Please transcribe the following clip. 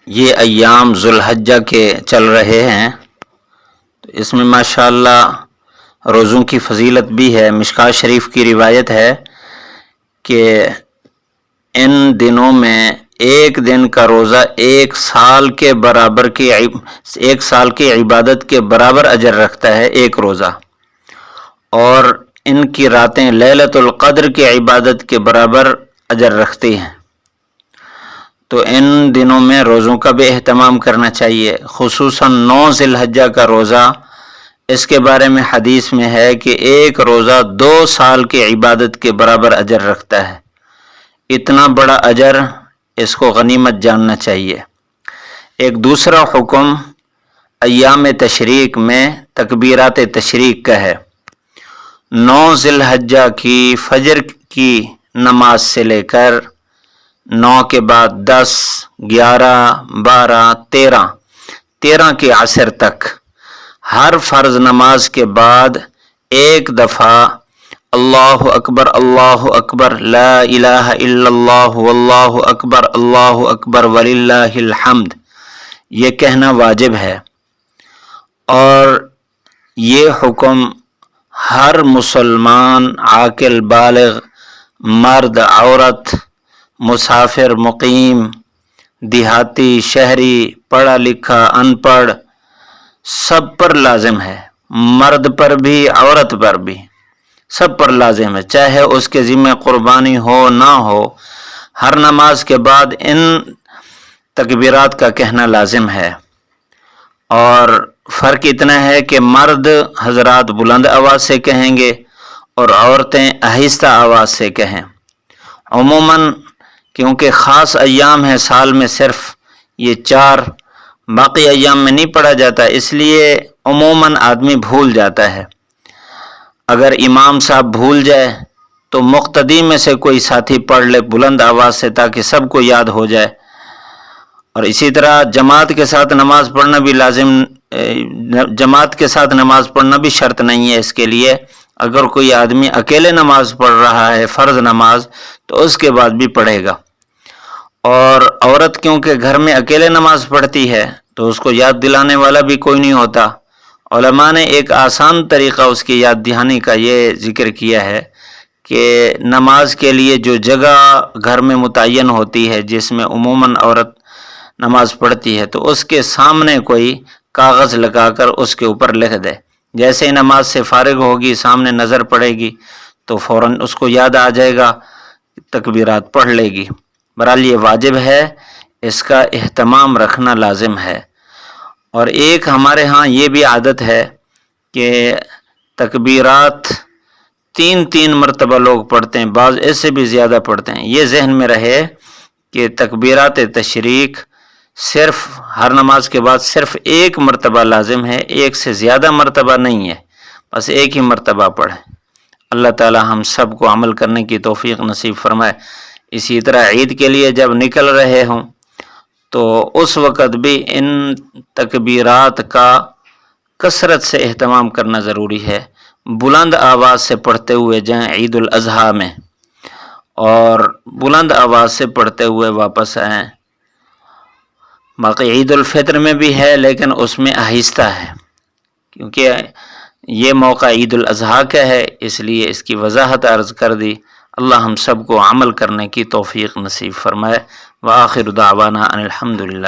یہ ایام ذوالحجہ کے چل رہے ہیں، تو اس میں ماشاءاللہ روزوں کی فضیلت بھی ہے۔ مشکوٰۃ شریف کی روایت ہے کہ ان دنوں میں ایک دن کا روزہ ایک سال کی عبادت کے برابر اجر رکھتا ہے ایک روزہ، اور ان کی راتیں لیلۃ القدر کی عبادت کے برابر اجر رکھتی ہیں۔ تو ان دنوں میں روزوں کا بھی اہتمام کرنا چاہیے، خصوصاً 9 ذی الحجہ کا روزہ۔ اس کے بارے میں حدیث میں ہے کہ ایک روزہ 2 سال کی عبادت کے برابر اجر رکھتا ہے۔ اتنا بڑا اجر، اس کو غنیمت جاننا چاہیے۔ ایک دوسرا حکم ایام تشریق میں تکبیرات تشریق کا ہے۔ 9 ذی الحجہ کی فجر کی نماز سے لے کر 9 کے بعد 10، 11، 12، 13 کی عصر تک ہر فرض نماز کے بعد ایک دفعہ اللہ اکبر لا الہ الا اللہ واللہ اکبر وللہ الحمد یہ کہنا واجب ہے، اور یہ حکم ہر مسلمان عاقل بالغ، مرد عورت، مسافر مقیم، دیہاتی شہری، پڑھا لکھا ان پڑھ، سب پر لازم ہے، مرد پر بھی عورت پر بھی، سب پر لازم ہے، چاہے اس کے ذمہ قربانی ہو نہ ہو، ہر نماز کے بعد ان تکبیرات کا کہنا لازم ہے۔ اور فرق اتنا ہے کہ مرد حضرات بلند آواز سے کہیں گے اور عورتیں آہستہ آواز سے کہیں۔ عموماً کیونکہ خاص ایام ہیں سال میں، صرف یہ 4، باقی ایام میں نہیں پڑھا جاتا، اس لیے عموماً آدمی بھول جاتا ہے۔ اگر امام صاحب بھول جائے تو مقتدی میں سے کوئی ساتھی پڑھ لے بلند آواز سے، تاکہ سب کو یاد ہو جائے۔ اور اسی طرح جماعت کے ساتھ نماز پڑھنا بھی شرط نہیں ہے اس کے لیے۔ اگر کوئی آدمی اکیلے نماز پڑھ رہا ہے فرض نماز، تو اس کے بعد بھی پڑھے گا۔ اور عورت کیونکہ گھر میں اکیلے نماز پڑھتی ہے تو اس کو یاد دلانے والا بھی کوئی نہیں ہوتا۔ علماء نے ایک آسان طریقہ اس کی یاد دہانی کا یہ ذکر کیا ہے کہ نماز کے لیے جو جگہ گھر میں متعین ہوتی ہے جس میں عموماً عورت نماز پڑھتی ہے، تو اس کے سامنے کوئی کاغذ لگا کر اس کے اوپر لکھ دے، جیسے ہی نماز سے فارغ ہوگی سامنے نظر پڑے گی تو فوراً اس کو یاد آ جائے گا، تکبیرات پڑھ لے گی۔ بہرحال یہ واجب ہے، اس کا اہتمام رکھنا لازم ہے۔ اور ایک ہمارے ہاں یہ بھی عادت ہے کہ تکبیرات 3 مرتبہ لوگ پڑھتے ہیں، بعض اس سے بھی زیادہ پڑھتے ہیں۔ یہ ذہن میں رہے کہ تکبیرات تشریق صرف ہر نماز کے بعد صرف 1 مرتبہ لازم ہے، 1 سے زیادہ مرتبہ نہیں ہے، بس 1 ہی مرتبہ پڑھیں۔ اللہ تعالی ہم سب کو عمل کرنے کی توفیق نصیب فرمائے۔ اسی طرح عید کے لیے جب نکل رہے ہوں تو اس وقت بھی ان تکبیرات کا کثرت سے اہتمام کرنا ضروری ہے، بلند آواز سے پڑھتے ہوئے جائیں عید الاضحیٰ میں، اور بلند آواز سے پڑھتے ہوئے واپس آئیں۔ باقی عید الفطر میں بھی ہے لیکن اس میں آہستہ ہے، کیونکہ یہ موقع عید الاضحیٰ کا ہے، اس لیے اس کی وضاحت عرض کر دی۔ اللہ ہم سب کو عمل کرنے کی توفیق نصیب فرمائے۔ وآخر دعوانا ان الحمدللہ۔